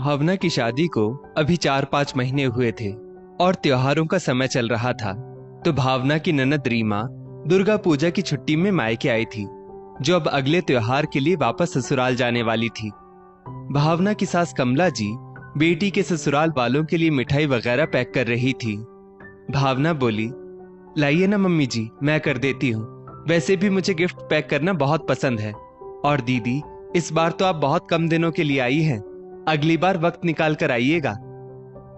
भावना की शादी को अभी 4-5 महीने हुए थे और त्योहारों का समय चल रहा था। तो भावना की ननद रीमा दुर्गा पूजा की छुट्टी में मायके आई थी, जो अब अगले त्योहार के लिए वापस ससुराल जाने वाली थी। भावना की सास कमला जी बेटी के ससुराल वालों के लिए मिठाई वगैरह पैक कर रही थी। भावना बोली, लाइए ना मम्मी जी, मैं कर देती हूँ। वैसे भी मुझे गिफ्ट पैक करना बहुत पसंद है। और दीदी, इस बार तो आप बहुत कम दिनों के लिए आई हैं, अगली बार वक्त निकाल कर आइएगा।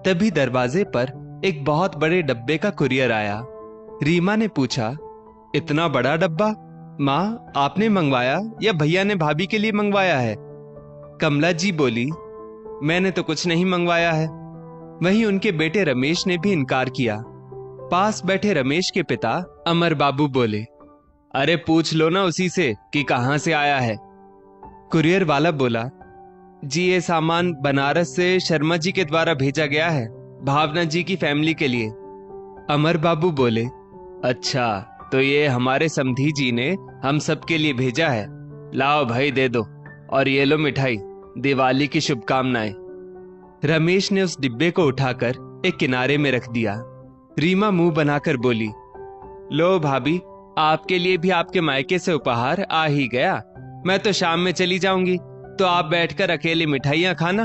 तभी दरवाजे पर एक बहुत बड़े डब्बे का कुरियर आया। रीमा ने पूछा, इतना बड़ा डब्बा? माँ, आपने मंगवाया या भैया ने भाभी के लिए मंगवाया है? कमला जी बोली, मैंने तो कुछ नहीं मंगवाया है। वहीं उनके बेटे रमेश ने भी इनकार किया। पास बैठे रमेश के पिता अमर बाबू बोले, अरे पूछ लो ना उसी से कि कहां से आया है। कुरियर वाला बोला, जी ये सामान बनारस से शर्मा जी के द्वारा भेजा गया है, भावना जी की फैमिली के लिए। अमर बाबू बोले, अच्छा, तो ये हमारे समधी जी ने हम सबके लिए भेजा है। लाओ भाई, दे दो, और ये लो मिठाई, दिवाली की शुभकामनाएं। रमेश ने उस डिब्बे को उठाकर एक किनारे में रख दिया। रीमा मुंह बनाकर बोली, लो भाभी, आपके लिए भी आपके मायके से उपहार आ ही गया। मैं तो शाम में चली जाऊंगी, तो आप बैठकर अकेले मिठाइयां खाना।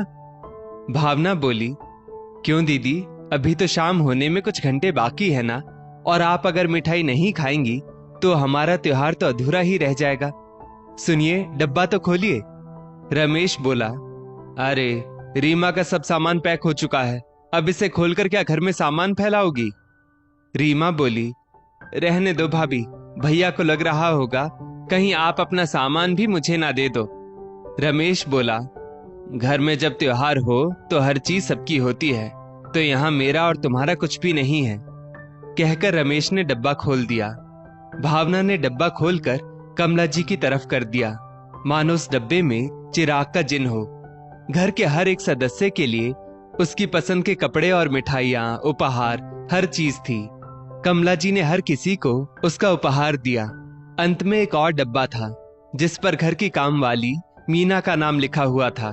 भावना बोली, क्यों दीदी, अभी तो शाम होने में कुछ घंटे बाकी है ना, और आप अगर मिठाई नहीं खाएंगी तो हमारा त्योहार तो अधूरा ही रह जाएगा। सुनिए, डब्बा तो खोलिए। रमेश बोला, अरे रीमा का सब सामान पैक हो चुका है, अब इसे खोलकर क्या घर में सामान फैलाओगी? रीमा बोली, रहने दो भाभी, भैया को लग रहा होगा कहीं आप अपना सामान भी मुझे ना दे दो। रमेश बोला, घर में जब त्योहार हो तो हर चीज सबकी होती है, तो यहाँ मेरा और तुम्हारा कुछ भी नहीं है। कहकर रमेश ने डब्बा खोल दिया। भावना ने डब्बा खोलकर कमला जी की तरफ कर दिया, मानो उस डब्बे में चिराग का जिन हो। घर के हर एक सदस्य के लिए उसकी पसंद के कपड़े और मिठाइयां, उपहार, हर चीज थी। कमला जी ने हर किसी को उसका उपहार दिया। अंत में एक और डब्बा था, जिस पर घर की काम वाली मीना का नाम लिखा हुआ था।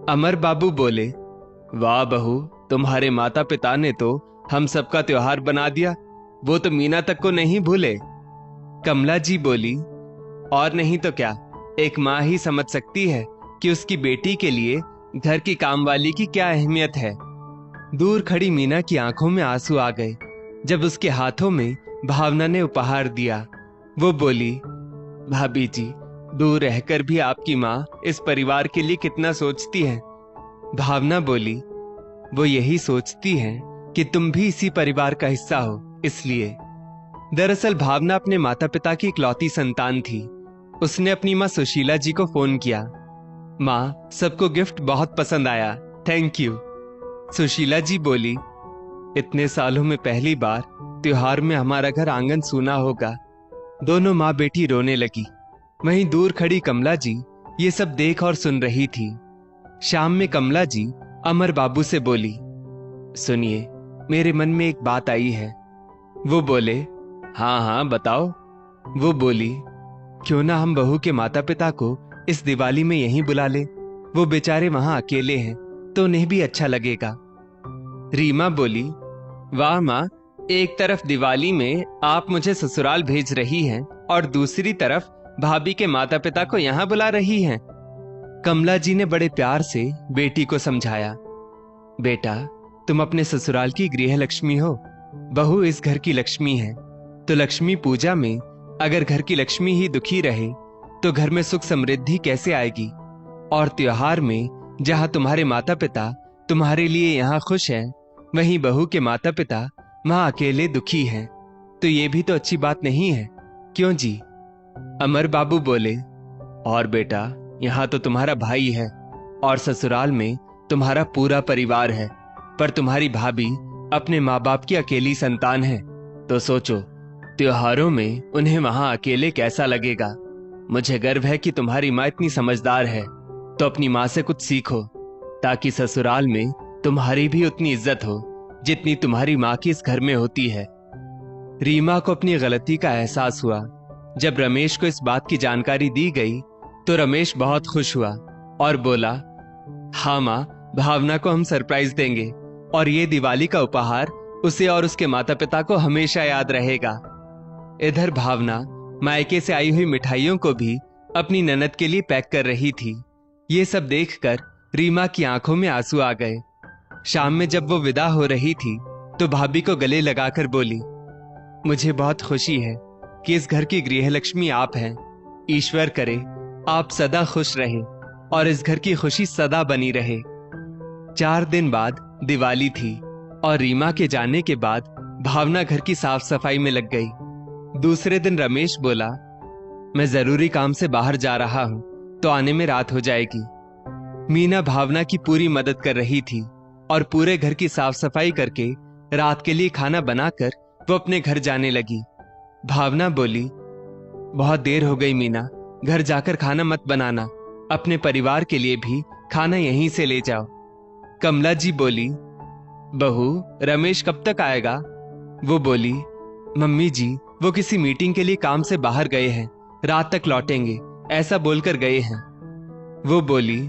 अमर बाबू बोले, वाह बहू, तुम्हारे माता पिता ने तो हम सबका त्योहार बना दिया, वो तो मीना तक को नहीं भूले। कमला जी बोली, और नहीं तो क्या, एक माँ ही समझ सकती है कि उसकी बेटी के लिए घर की कामवाली की क्या अहमियत है। दूर खड़ी मीना की आंखों में आंसू आ गए जब उसके हाथों में भावना ने उपहार दिया। वो बोली, भाभी जी, दूर रहकर भी आपकी माँ इस परिवार के लिए कितना सोचती है। भावना बोली, वो यही सोचती है कि तुम भी इसी परिवार का हिस्सा हो, इसलिए। दरअसल भावना अपने माता पिता की इकलौती संतान थी। उसने अपनी माँ सुशीला जी को फोन किया, माँ, सबको गिफ्ट बहुत पसंद आया, थैंक यू। सुशीला जी बोली, इतने सालों में पहली बार त्योहार में हमारा घर आंगन सूना होगा। दोनों माँ बेटी रोने लगी। वहीं दूर खड़ी कमला जी ये सब देख और सुन रही थी। शाम में कमला जी अमर बाबू से बोली, सुनिए, मेरे मन में एक बात आई है। वो बोले, हाँ हाँ बताओ। वो बोली, क्यों ना हम बहू के माता पिता को इस दिवाली में यहीं बुला ले, वो बेचारे वहां अकेले हैं तो उन्हें भी अच्छा लगेगा। रीमा बोली, वाह माँ, एक तरफ दिवाली में आप मुझे ससुराल भेज रही हैं और दूसरी तरफ भाभी के माता पिता को यहाँ बुला रही हैं। कमला जी ने बड़े प्यार से बेटी को समझाया, बेटा, तुम अपने ससुराल की गृह लक्ष्मी हो, बहू इस घर की लक्ष्मी है। तो लक्ष्मी पूजा में अगर घर की लक्ष्मी ही दुखी रहे तो घर में सुख समृद्धि कैसे आएगी? और त्योहार में जहां तुम्हारे माता पिता तुम्हारे लिए यहाँ खुश हैं, वहीं बहू के माता पिता वहां अकेले दुखी हैं, तो ये भी तो अच्छी बात नहीं है, क्यों जी? अमर बाबू बोले, और बेटा, यहाँ तो तुम्हारा भाई है और ससुराल में तुम्हारा पूरा परिवार है, पर तुम्हारी भाभी अपने माँ बाप की अकेली संतान है, तो सोचो त्योहारों में उन्हें वहां अकेले कैसा लगेगा। मुझे गर्व है कि तुम्हारी माँ इतनी समझदार है, तो अपनी माँ से कुछ सीखो, ताकि ससुराल में तुम्हारी भी उतनी इज्जत हो जितनी तुम्हारी माँ की इस घर में होती है। रीमा को अपनी गलती का एहसास हुआ। जब रमेश को इस बात की जानकारी दी गई तो रमेश बहुत खुश हुआ और बोला, हाँ माँ, भावना को हम सरप्राइज देंगे और ये दिवाली का उपहार उसे और उसके माता पिता को हमेशा याद रहेगा। इधर भावना मायके से आई हुई मिठाइयों को भी अपनी ननद के लिए पैक कर रही थी। ये सब देखकर रीमा की आंखों में आंसू आ गए। शाम में जब वो विदा हो रही थी तो भाभी को गले लगाकर बोली, मुझे बहुत खुशी है कि इस घर की गृहलक्ष्मी आप हैं। ईश्वर करे आप सदा खुश रहें और इस घर की खुशी सदा बनी रहे। 4 दिन बाद दिवाली थी और रीमा के जाने के बाद भावना घर की साफ सफाई में लग गई। दूसरे दिन रमेश बोला, मैं जरूरी काम से बाहर जा रहा हूं तो आने में रात हो जाएगी। मीना भावना की पूरी मदद कर रही थी और पूरे घर की साफ सफाई करके रात के लिए खाना बनाकर वो अपने घर जाने लगी। भावना बोली, बहुत देर हो गई मीना, घर जाकर खाना मत बनाना, अपने परिवार के लिए भी खाना यहीं से ले जाओ। कमला जी बोली, बहू रमेश कब तक आएगा? वो बोली, मम्मी जी वो किसी मीटिंग के लिए काम से बाहर गए हैं, रात तक लौटेंगे ऐसा बोलकर गए हैं। वो बोली,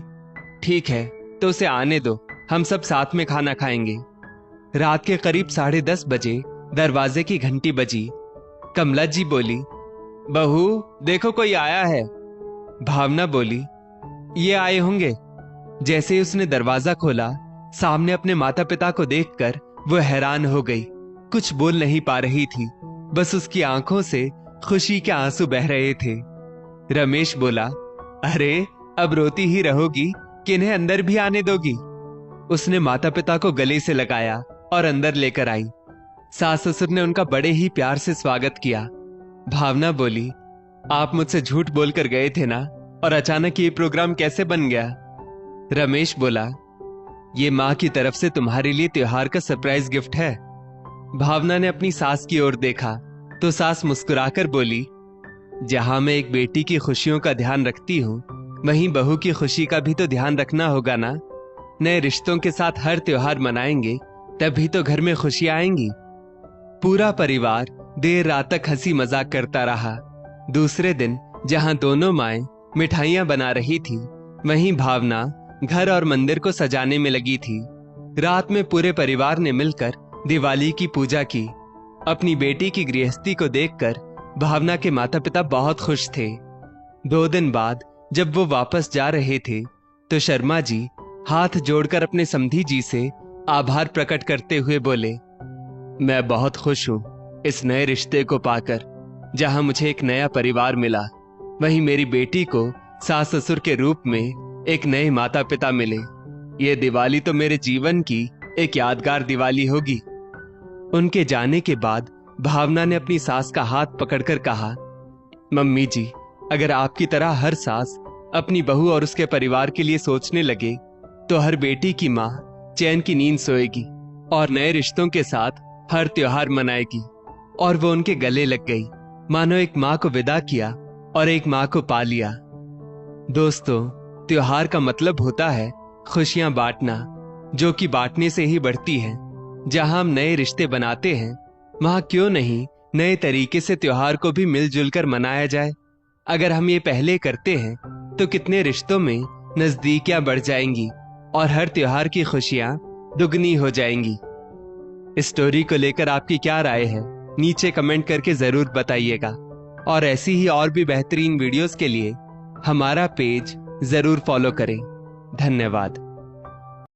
ठीक है तो उसे आने दो, हम सब साथ में खाना खाएंगे। रात के करीब 10:30 बजे दरवाजे की घंटी बजी। कमला जी बोली, बहू देखो कोई आया है। भावना बोली, ये आए होंगे। जैसे ही उसने दरवाजा खोला, सामने अपने माता पिता को देखकर वो हैरान हो गई। कुछ बोल नहीं पा रही थी, बस उसकी आंखों से खुशी के आंसू बह रहे थे। रमेश बोला, अरे अब रोती ही रहोगी कि इन्हें अंदर भी आने दोगी? उसने माता पिता को गले से लगाया और अंदर लेकर आई। सास ससुर ने उनका बड़े ही प्यार से स्वागत किया। भावना बोली, आप मुझसे झूठ बोलकर गए थे ना, और अचानक ये प्रोग्राम कैसे बन गया? रमेश बोला, ये माँ की तरफ से तुम्हारे लिए त्योहार का सरप्राइज गिफ्ट है। भावना ने अपनी सास की ओर देखा तो सास मुस्कुराकर बोली, जहां मैं एक बेटी की खुशियों का ध्यान रखती हूँ, वहीं बहू की खुशी का भी तो ध्यान रखना होगा ना। नए रिश्तों के साथ हर त्योहार मनाएंगे तभी तो घर में खुशी आएंगी। पूरा परिवार देर रात तक हंसी मजाक करता रहा। दूसरे दिन जहां दोनों माएं मिठाइयां बना रही थी, वहीं भावना घर और मंदिर को सजाने में लगी थी। रात में पूरे परिवार ने मिलकर दिवाली की पूजा की। अपनी बेटी की गृहस्थी को देखकर भावना के माता पिता बहुत खुश थे। 2 दिन बाद जब वो वापस जा रहे थे तो शर्मा जी हाथ जोड़कर अपने समधी जी से आभार प्रकट करते हुए बोले, मैं बहुत खुश हूं इस नए रिश्ते को पाकर। जहां मुझे एक नया परिवार मिला, वहीं मेरी बेटी को सास ससुर के रूप में एक नए माता पिता मिले। ये दिवाली तो मेरे जीवन की एक यादगार दिवाली होगी। उनके जाने के बाद भावना ने अपनी सास का हाथ पकड़कर कहा, मम्मी जी अगर आपकी तरह हर सास अपनी बहू और उसके परिवार के लिए सोचने लगे तो हर बेटी की माँ चैन की नींद सोएगी और नए रिश्तों के साथ हर त्योहार मनाएगी। और वो उनके गले लग गई, मानो एक माँ को विदा किया और एक माँ को पा लिया। दोस्तों, त्योहार का मतलब होता है खुशियां बांटना, जो कि बांटने से ही बढ़ती है। जहां हम नए रिश्ते बनाते हैं, वहां क्यों नहीं नए तरीके से त्योहार को भी मिलजुल कर मनाया जाए। अगर हम ये पहले करते हैं तो कितने रिश्तों में नजदीकियां बढ़ जाएंगी और हर त्योहार की खुशियां दुगनी हो जाएंगी। इस स्टोरी को लेकर आपकी क्या राय है, नीचे कमेंट करके जरूर बताइएगा। और ऐसी ही और भी बेहतरीन वीडियोस के लिए हमारा पेज जरूर फॉलो करें। धन्यवाद।